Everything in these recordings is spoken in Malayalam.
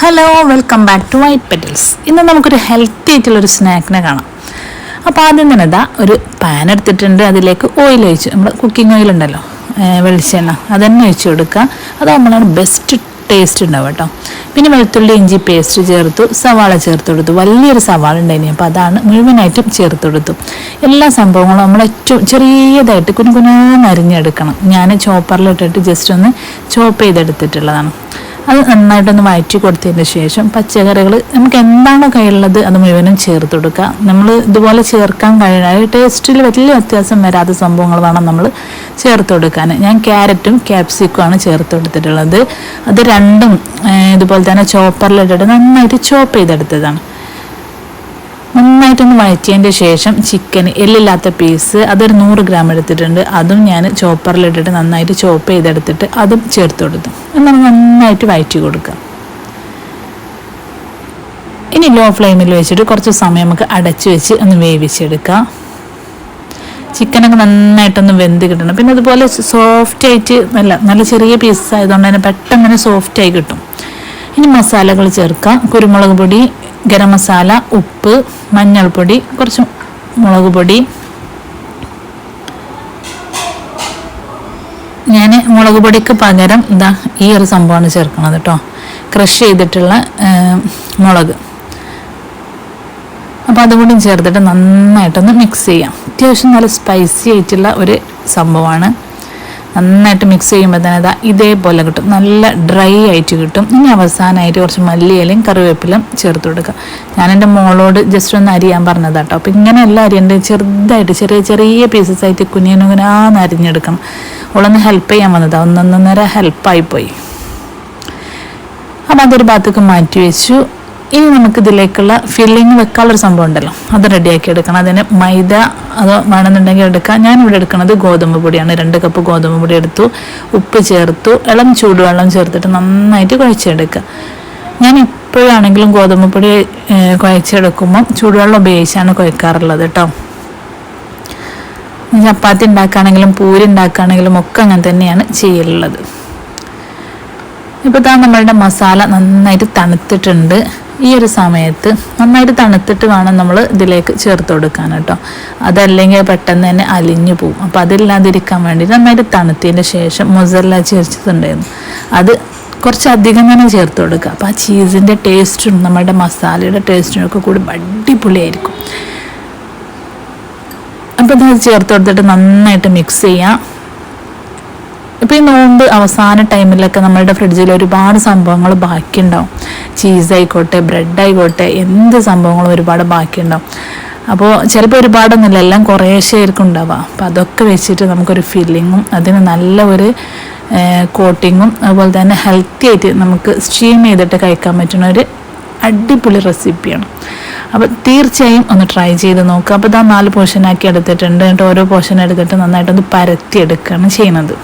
Hello, welcome back to White Petals. ഇന്ന് നമുക്കൊരു ഹെൽത്തി ആയിട്ടുള്ളൊരു സ്നാക്കിനെ കാണാം. അപ്പോൾ ആദ്യം തന്നെ ഒരു പാൻ എടുത്തിട്ടുണ്ട്. അതിലേക്ക് ഓയിൽ ഒഴിച്ച്, നമ്മൾ കുക്കിംഗ് ഓയിൽ ഉണ്ടല്ലോ, വെളിച്ചെണ്ണ, അതന്നെ ഒഴിച്ച് കൊടുക്കുക. അതാകുമ്പോഴാണ് ബെസ്റ്റ് ടേസ്റ്റ് ഉണ്ടാവും കേട്ടോ. പിന്നെ വെളുത്തുള്ളി ഇഞ്ചി പേസ്റ്റ് ചേർത്തു, സവാള ചേർത്ത് കൊടുത്തു. വലിയൊരു സവാള ഉണ്ടായിനി, അപ്പോൾ അതാണ് മുഴുവനായിട്ടും ചേർത്ത് കൊടുത്തു. എല്ലാ സംഭവങ്ങളും നമ്മൾ ഏറ്റവും ചെറിയതായിട്ട് കുനുകുനാന്ന് അരിഞ്ഞെടുക്കണം. ഞാൻ ചോപ്പറിലിട്ടിട്ട് ജസ്റ്റ് ഒന്ന് ചോപ്പ് ചെയ്തെടുത്തിട്ടുള്ളതാണ്. അത് നന്നായിട്ടൊന്ന് വഴറ്റി കൊടുത്തതിന് ശേഷം പച്ചക്കറികൾ നമുക്ക് എന്താണോ കയ്യിലുള്ളത് അത് മുഴുവനും ചേർത്ത് കൊടുക്കുക. നമ്മൾ ഇതുപോലെ ചേർക്കാൻ കഴിയുന്ന ടേസ്റ്റിൽ വലിയ വ്യത്യാസം വരാത്ത സംഭവങ്ങൾ വേണം നമ്മൾ ചേർത്ത് കൊടുക്കാൻ. ഞാൻ ക്യാരറ്റും ക്യാപ്സിക്കുമാണ് ചേർത്ത് കൊടുത്തിട്ടുള്ളത്. അത് രണ്ടും ഇതുപോലെ തന്നെ ചോപ്പറിലിട്ടിട്ട് നന്നായിട്ട് ചോപ്പ് ചെയ്തെടുത്തതാണ്. നന്നായിട്ടൊന്ന് വഴറ്റിയതിൻ്റെ ശേഷം ചിക്കൻ എല്ലില്ലാത്ത പീസ് അതൊരു 100 ഗ്രാം എടുത്തിട്ടുണ്ട്. അതും ഞാൻ ചോപ്പറിലിട്ടിട്ട് നന്നായിട്ട് ചോപ്പ് ചെയ്തെടുത്തിട്ട് അതും ചേർത്ത് കൊടുത്തു. എന്നാൽ നന്നായിട്ട് വഴറ്റി കൊടുക്കുക. ഇനി ലോ ഫ്ലെയിമിൽ വെച്ചിട്ട് കുറച്ച് സമയം നമുക്ക് അടച്ചു വെച്ച് ഒന്ന് വേവിച്ചെടുക്കാം. ചിക്കനൊക്കെ നന്നായിട്ടൊന്ന് വെന്ത് കിട്ടണം. പിന്നെ അതുപോലെ സോഫ്റ്റ് ആയിട്ട് നല്ല ചെറിയ പീസസ് ആയതുകൊണ്ട് തന്നെ പെട്ടെന്ന് തന്നെ സോഫ്റ്റായി കിട്ടും. ഇനി മസാലകൾ ചേർക്കാം. കുരുമുളക് പൊടി, ഗരം മസാല, ഉപ്പ്, മഞ്ഞൾപ്പൊടി, കുറച്ച് മുളക് പൊടി. ഞാൻ മുളക് പൊടിക്ക് പകരം ഈ ഒരു സംഭവമാണ് ചേർക്കുന്നത് കേട്ടോ, ക്രഷ് ചെയ്തിട്ടുള്ള മുളക്. അപ്പോൾ അതുകൂടി ചേർത്തിട്ട് നന്നായിട്ടൊന്ന് മിക്സ് ചെയ്യാം. അത്യാവശ്യം നല്ല സ്പൈസി ആയിട്ടുള്ള ഒരു സംഭവമാണ്. നന്നായിട്ട് മിക്സ് ചെയ്യുമ്പോൾ തന്നെ ഇതേപോലെ കിട്ടും, നല്ല ഡ്രൈ ആയിട്ട് കിട്ടും. ഇനി അവസാനമായിട്ട് കുറച്ച് മല്ലിയിലയും കറിവേപ്പിലും ചേർത്ത് കൊടുക്കുക. ഞാൻ എൻ്റെ മോളോട് ജസ്റ്റ് ഒന്ന് അരിയാൻ പറഞ്ഞതാട്ടോ. അപ്പോൾ ഇങ്ങനെയല്ല അരിയൻ്റെ, ചെറുതായിട്ട് ചെറിയ ചെറിയ പീസസ് ആയിട്ട് കുനിയനുകുനാന്ന് അരിഞ്ഞെടുക്കണം. അവളൊന്ന് ഹെൽപ്പ് ചെയ്യാൻ വന്നതാണ്, ഒന്നൊന്നര ഹെൽപ്പായിപ്പോയി. അപ്പോൾ അതൊരു ഭാഗത്തേക്ക് മാറ്റി വെച്ചു. ഇനി നമുക്കിതിലേക്കുള്ള ഫില്ലിങ് വെക്കാനുള്ളൊരു സംഭവം ഉണ്ടല്ലോ, അത് റെഡിയാക്കി എടുക്കണം. അതിന് മൈദ അതോ വേണമെന്നുണ്ടെങ്കിൽ എടുക്കാം. ഞാനിവിടെ എടുക്കുന്നത് ഗോതമ്പ് പൊടിയാണ്. 2 കപ്പ് ഗോതമ്പ് പൊടി എടുത്തു, ഉപ്പ് ചേർത്തു, ഇളം ചൂടുവെള്ളം ചേർത്തിട്ട് നന്നായിട്ട് കുഴച്ചെടുക്കുക. ഞാൻ ഇപ്പോഴാണെങ്കിലും ഗോതമ്പ് പൊടി കുഴച്ചെടുക്കുമ്പോൾ ചൂടുവെള്ളം ഉപയോഗിച്ചാണ് കുഴക്കാറുള്ളത് കേട്ടോ. ചപ്പാത്തി ഉണ്ടാക്കുകയാണെങ്കിലും പൂരി ഉണ്ടാക്കുകയാണെങ്കിലും ഒക്കെ അങ്ങനെ തന്നെയാണ് ചെയ്യലുള്ളത്. ഇപ്പോൾ നമ്മളുടെ മസാല നന്നായിട്ട് തണുത്തിട്ടുണ്ട്. ഈ ഒരു സമയത്ത് നന്നായിട്ട് തണുത്തിട്ട് വേണം നമ്മൾ ഇതിലേക്ക് ചേർത്ത് കൊടുക്കാൻ കേട്ടോ. അതല്ലെങ്കിൽ പെട്ടെന്ന് തന്നെ അലിഞ്ഞു പോകും. അപ്പോൾ അതില്ലാതിരിക്കാൻ വേണ്ടി നന്നായിട്ട് തണുത്തതിന് ശേഷം മൊസറല്ല ചേർത്തിട്ടുണ്ടായിരുന്നു, അത് കുറച്ചധികം തന്നെ ചേർത്ത് കൊടുക്കുക. അപ്പോൾ ആ ചീസിൻ്റെ ടേസ്റ്റും നമ്മുടെ മസാലയുടെ ടേസ്റ്റും ഒക്കെ കൂടി അടിപൊളിയായിരിക്കും. അപ്പോൾ ഇത് ചേർത്ത് കൊടുത്തിട്ട് നന്നായിട്ട് മിക്സ് ചെയ്യാം. ഇപ്പോൾ ഈ നോമ്പ് അവസാന ടൈമിലൊക്കെ നമ്മളുടെ ഫ്രിഡ്ജിൽ ഒരുപാട് സംഭവങ്ങൾ ബാക്കിയുണ്ടാവും. ചീസായിക്കോട്ടെ, ബ്രെഡായിക്കോട്ടെ, എന്ത് സംഭവങ്ങളും ഒരുപാട് ബാക്കിയുണ്ടാവും. അപ്പോൾ ചിലപ്പോൾ ഒരുപാടൊന്നുമില്ല, എല്ലാം കുറേശ്ശേ ആയിരിക്കും ഉണ്ടാവുക. അപ്പോൾ അതൊക്കെ വെച്ചിട്ട് നമുക്കൊരു ഫില്ലിങ്ങും അതിന് നല്ല ഒരു കോട്ടിങ്ങും അതുപോലെ തന്നെ ഹെൽത്തി ആയിട്ട് നമുക്ക് സ്റ്റീം ചെയ്തിട്ട് കഴിക്കാൻ പറ്റുന്ന ഒരു അടിപൊളി റെസിപ്പിയാണ്. അപ്പോൾ തീർച്ചയായും ഒന്ന് ട്രൈ ചെയ്ത് നോക്കുക. അപ്പോൾ 4 പോർഷനാക്കി എടുത്തിട്ടുണ്ട്. എന്നിട്ട് ഓരോ പോർഷൻ എടുത്തിട്ട് നന്നായിട്ടൊന്ന് പരത്തി എടുക്കുകയാണ് ചെയ്യുന്നത്.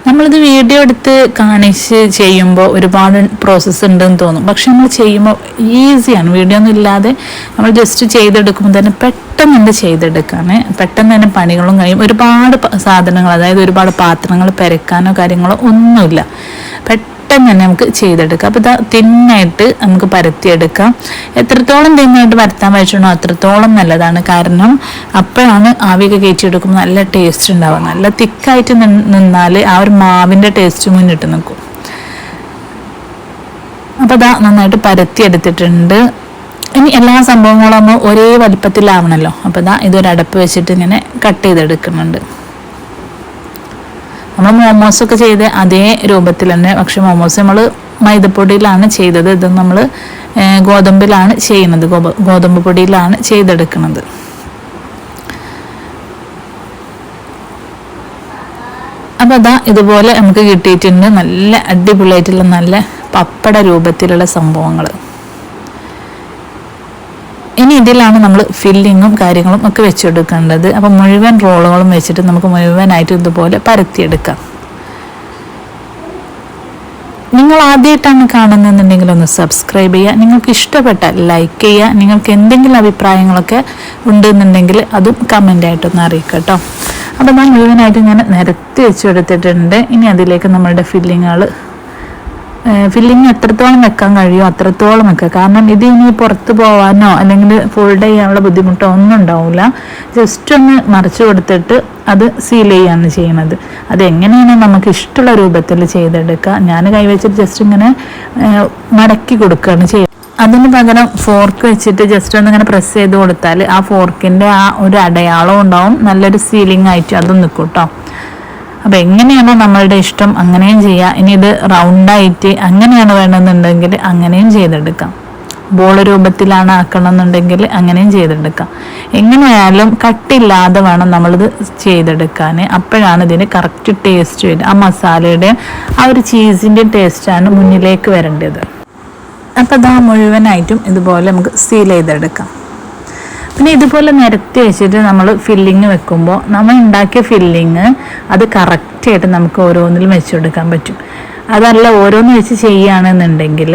നമ്മളിത് വീഡിയോ എടുത്ത് കാണിച്ച് ചെയ്യുമ്പോൾ ഒരുപാട് പ്രോസസ്സ് ഉണ്ടെന്ന് തോന്നും, പക്ഷെ നമ്മൾ ചെയ്യുമ്പോൾ ഈസിയാണ്. വീഡിയോ ഒന്നും ഇല്ലാതെ നമ്മൾ ജസ്റ്റ് ചെയ്തെടുക്കുമ്പോൾ തന്നെ പെട്ടെന്ന് ചെയ്തെടുക്കാൻ, പെട്ടെന്ന് തന്നെ പണികളും കഴിയും. ഒരുപാട് സാധനങ്ങൾ, അതായത് ഒരുപാട് പാത്രങ്ങൾ പെരക്കാനോ കാര്യങ്ങളോ ഒന്നുമില്ല, പെട്ടെന്ന് തന്നെ നമുക്ക് ചെയ്തെടുക്കാം. അപ്പോൾ തിന്നായിട്ട് നമുക്ക് പരത്തിയെടുക്കാം. എത്രത്തോളം തിന്നായിട്ട് പരത്താൻ പറ്റണോ അത്രത്തോളം നല്ലതാണ്. കാരണം അപ്പോഴാണ് ആവിയൊക്കെ കയറ്റിയെടുക്കുമ്പോൾ നല്ല ടേസ്റ്റ് ഉണ്ടാവുക. നല്ല തിക്കായിട്ട് നിന്നാൽ ആ ഒരു മാവിൻ്റെ ടേസ്റ്റ് മുന്നിട്ട് നിൽക്കും. അപ്പോൾ നന്നായിട്ട് പരത്തിയെടുത്തിട്ടുണ്ട്. ഇനി എല്ലാ സംഭവങ്ങളും ഒരേ വലിപ്പത്തിലാവണമല്ലോ. അപ്പോൾ ഇതൊരു അടപ്പ് വെച്ചിട്ട് ഇങ്ങനെ കട്ട് ചെയ്തെടുക്കുന്നുണ്ട്. നമ്മൾ മോമോസൊക്കെ ചെയ്ത് അതേ രൂപത്തിൽ തന്നെ, പക്ഷെ മോമോസ് നമ്മൾ മൈദപ്പൊടിയിലാണ് ചെയ്തത്. ഇത് നമ്മൾ ഗോതമ്പിലാണ് ചെയ്യുന്നത്, ഗോതമ്പ് പൊടിയിലാണ് ചെയ്തെടുക്കുന്നത്. അപ്പോൾ ഇതുപോലെ നമുക്ക് കിട്ടിയിട്ടുണ്ട് നല്ല അടിപൊളിയായിട്ടുള്ള നല്ല പപ്പട രൂപത്തിലുള്ള സംഭവങ്ങൾ. ഇനി ഇതിലാണ് നമ്മൾ ഫില്ലിങ്ങും കാര്യങ്ങളും ഒക്കെ വെച്ചെടുക്കേണ്ടത്. അപ്പോൾ മുഴുവൻ റോളുകളും വെച്ചിട്ട് നമുക്ക് മുഴുവനായിട്ട് ഇതുപോലെ പരത്തിയെടുക്കാം. നിങ്ങൾ ആദ്യമായിട്ടാണ് കാണുന്നതെന്നുണ്ടെങ്കിൽ ഒന്ന് സബ്സ്ക്രൈബ് ചെയ്യുക. നിങ്ങൾക്ക് ഇഷ്ടപ്പെട്ടാൽ ലൈക്ക് ചെയ്യുക. നിങ്ങൾക്ക് എന്തെങ്കിലും അഭിപ്രായങ്ങളൊക്കെ ഉണ്ടെന്നുണ്ടെങ്കിൽ അതും കമൻ്റായിട്ടൊന്ന് അറിയിക്കുക കേട്ടോ. അപ്പോൾ മുഴുവനായിട്ട് ഞാൻ നിരത്തി വെച്ചെടുത്തിട്ടുണ്ട്. ഇനി അതിലേക്ക് നമ്മളുടെ ഫില്ലിങ്ങുകൾ ഫില്ലിങ് എത്രത്തോളം വെക്കാൻ കഴിയുമോ അത്രത്തോളം വെക്കുക. കാരണം ഇത് ഇനി പുറത്ത് പോകാനോ അല്ലെങ്കിൽ ഫോൾഡ് ചെയ്യാനുള്ള ബുദ്ധിമുട്ടോ ഒന്നും ഉണ്ടാവില്ല. ജസ്റ്റ് ഒന്ന് മറിച്ച് കൊടുത്തിട്ട് അത് സീൽ ചെയ്യാണ് ചെയ്യണത്. അതെങ്ങനെയാണ് നമുക്ക് ഇഷ്ടമുള്ള രൂപത്തിൽ ചെയ്തെടുക്കുക. ഞാൻ കൈവച്ചിട്ട് ജസ്റ്റ് ഇങ്ങനെ മടക്കി കൊടുക്കുകയാണ് ചെയ്യുക. അതിന് പകരം ഫോർക്ക് വെച്ചിട്ട് ജസ്റ്റ് ഒന്ന് ഇങ്ങനെ പ്രസ് ചെയ്ത് കൊടുത്താൽ ആ ഫോർക്കിൻ്റെ ആ ഒരു അടയാളം ഉണ്ടാവും, നല്ലൊരു സീലിംഗ് ആയിട്ട് അതും നിൽക്കും കേട്ടോ. അപ്പം എങ്ങനെയാണോ നമ്മളുടെ ഇഷ്ടം അങ്ങനെയും ചെയ്യാം. ഇനി ഇത് റൗണ്ടായിട്ട് അങ്ങനെയാണ് വേണമെന്നുണ്ടെങ്കിൽ അങ്ങനെയും ചെയ്തെടുക്കാം. ബോൾ രൂപത്തിലാണ് ആക്കണമെന്നുണ്ടെങ്കിൽ അങ്ങനെയും ചെയ്തെടുക്കാം. എങ്ങനെയായാലും കട്ടില്ലാതെ വേണം നമ്മളിത് ചെയ്തെടുക്കാൻ. അപ്പോഴാണ് ഇതിന് കറക്റ്റ് ടേസ്റ്റ് വരിക. ആ മസാലയുടെ ആ ഒരു ചീസിൻ്റെ ടേസ്റ്റാണ് മുന്നിലേക്ക് വരേണ്ടത്. അപ്പോൾ ഇതാ മുഴുവനായിട്ടും ഇതുപോലെ നമുക്ക് സീൽ ചെയ്തെടുക്കാം. പിന്നെ ഇതുപോലെ നിരത്തി വെച്ചിട്ട് നമ്മൾ ഫില്ലിങ് വെക്കുമ്പോൾ നമ്മൾ ഉണ്ടാക്കിയ ഫില്ലിങ് അത് കറക്റ്റായിട്ട് നമുക്ക് ഓരോന്നിലും വെച്ചെടുക്കാൻ പറ്റും. അതല്ല ഓരോന്ന് വെച്ച് ചെയ്യുകയാണെന്നുണ്ടെങ്കിൽ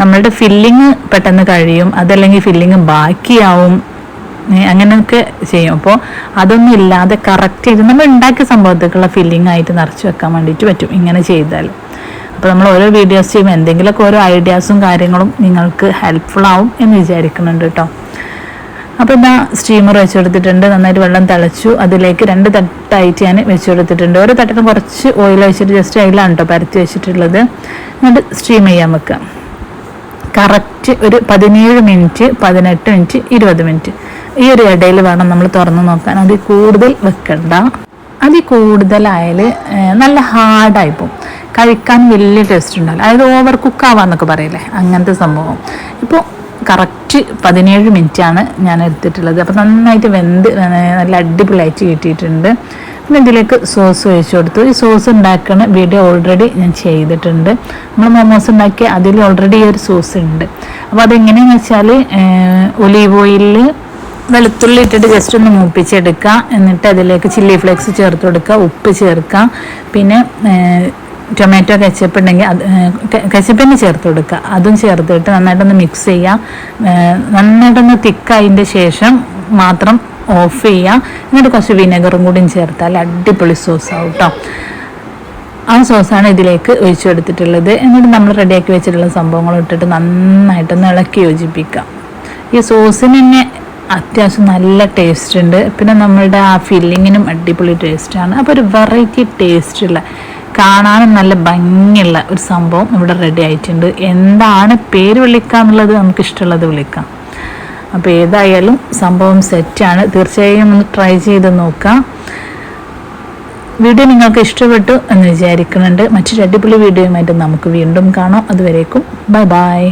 നമ്മളുടെ ഫില്ലിങ് പെട്ടെന്ന് കഴിയും, അതല്ലെങ്കിൽ ഫില്ലിങ് ബാക്കിയാവും, അങ്ങനെയൊക്കെ ചെയ്യും. അപ്പോൾ അതൊന്നും ഇല്ലാതെ കറക്റ്റ് ചെയ്ത് നമ്മൾ ഉണ്ടാക്കിയ സംഭവത്തേക്കുള്ള ഫില്ലിങ് ആയിട്ട് നിറച്ച് വെക്കാൻ വേണ്ടിയിട്ട് പറ്റും ഇങ്ങനെ ചെയ്താൽ. അപ്പോൾ നമ്മൾ ഓരോ വീഡിയോസ് ചെയ്യുമ്പോൾ എന്തെങ്കിലുമൊക്കെ ഓരോ ഐഡിയാസും കാര്യങ്ങളും നിങ്ങൾക്ക് ഹെൽപ്ഫുൾ ആവും എന്ന് വിചാരിക്കുന്നുണ്ട് കേട്ടോ. അപ്പോൾ ഇതാ സ്റ്റീമർ വെച്ചെടുത്തിട്ടുണ്ട്. നന്നായിട്ട് വെള്ളം തിളച്ചു. അതിലേക്ക് 2 തട്ടായിട്ട് ഞാൻ വെച്ചെടുത്തിട്ടുണ്ട്. ഓരോ തട്ടിന് കുറച്ച് ഓയിൽ വെച്ചിട്ട് ജസ്റ്റ് അതിലാണ് കേട്ടോ പരത്തി വെച്ചിട്ടുള്ളത്. എന്നിട്ട് സ്റ്റീം ചെയ്യാൻ വെക്കുക. കറക്റ്റ് ഒരു 17 മിനിറ്റ്, 18 മിനിറ്റ്, 20 മിനിറ്റ് ഈ ഒരു ഇടയിൽ വേണം നമ്മൾ തുറന്ന് നോക്കാൻ. അതിൽ കൂടുതൽ വെക്കണ്ട. അതിൽ കൂടുതലായാൽ നല്ല ഹാർഡായിപ്പോവും, കഴിക്കാൻ വലിയ ടേസ്റ്റ് ഉണ്ടാവില്ല. അതായത് ഓവർ കുക്കാവാന്നൊക്കെ പറയില്ലേ, അങ്ങനത്തെ സംഭവം. ഇപ്പോൾ കറക്റ്റ് 17 മിനിറ്റാണ് ഞാൻ എടുത്തിട്ടുള്ളത്. അപ്പോൾ നന്നായിട്ട് വെന്ത് നല്ല അടിപൊളിയായിട്ട് കിട്ടിയിട്ടുണ്ട്. പിന്നെ ഇതിലേക്ക് സോസ് ഒഴിച്ചു കൊടുത്തു. ഈ സോസ് ഉണ്ടാക്കുന്ന വീഡിയോ ഓൾറെഡി ഞാൻ ചെയ്തിട്ടുണ്ട്. നമ്മൾ മോമോസ് ഉണ്ടാക്കിയ അതിൽ ഓൾറെഡി ഈ ഒരു സോസ് ഉണ്ട്. അപ്പോൾ അതെങ്ങനെയാണെന്ന് വെച്ചാൽ ഒലീവ് ഓയിലിൽ വെളുത്തുള്ളി ഇട്ടിട്ട് ജസ്റ്റ് ഒന്ന് മൂപ്പിച്ചെടുക്കുക. എന്നിട്ട് അതിലേക്ക് ചില്ലി ഫ്ലേക്സ് ചേർത്ത് കൊടുക്കുക, ഉപ്പ് ചേർക്കുക, പിന്നെ ടൊമാറ്റോ കെച്ചപ്പ് ഉണ്ടെങ്കിൽ അത് കെച്ചപ്പിന് ചേർത്ത് കൊടുക്കുക. അതും ചേർത്തിട്ട് നന്നായിട്ടൊന്ന് മിക്സ് ചെയ്യുക. നന്നായിട്ടൊന്ന് തിക്കായതിൻ്റെ ശേഷം മാത്രം ഓഫ് ചെയ്യുക. എന്നിട്ട് കുറച്ച് വിനെഗറും കൂടിയും ചേർത്താൽ അടിപൊളി സോസാവും കേട്ടോ. ആ സോസാണ് ഇതിലേക്ക് ഒഴിച്ചു കൊടുത്തിട്ടുള്ളത്. എന്നിട്ട് നമ്മൾ റെഡിയാക്കി വെച്ചിട്ടുള്ള സംഭവങ്ങൾ ഇട്ടിട്ട് നന്നായിട്ടൊന്ന് ഇളക്കി യോജിപ്പിക്കുക. ഈ സോസിന് തന്നെ അത്യാവശ്യം നല്ല ടേസ്റ്റ് ഉണ്ട്. പിന്നെ നമ്മളുടെ ആ ഫില്ലിങ്ങിനും അടിപൊളി ടേസ്റ്റാണ്. അപ്പോൾ ഒരു വെറൈറ്റി ടേസ്റ്റുള്ള കാണാനും നല്ല ഭംഗിയുള്ള ഒരു സംഭവം ഇവിടെ റെഡി ആയിട്ടുണ്ട്. എന്താണ് പേര് വിളിക്കാന്നുള്ളത് നമുക്ക് ഇഷ്ടമുള്ളത് വിളിക്കാം. അപ്പോൾ ഏതായാലും സംഭവം സെറ്റാണ്. തീർച്ചയായും ഒന്ന് ട്രൈ ചെയ്ത് നോക്കാം. വീഡിയോ നിങ്ങൾക്ക് ഇഷ്ടപ്പെട്ടു എന്ന് വിചാരിക്കുന്നുണ്ട്. മറ്റൊരു അടിപൊളി വീഡിയോയുമായിട്ട് നമുക്ക് വീണ്ടും കാണാം. അതുവരേക്കും ബൈ ബൈ.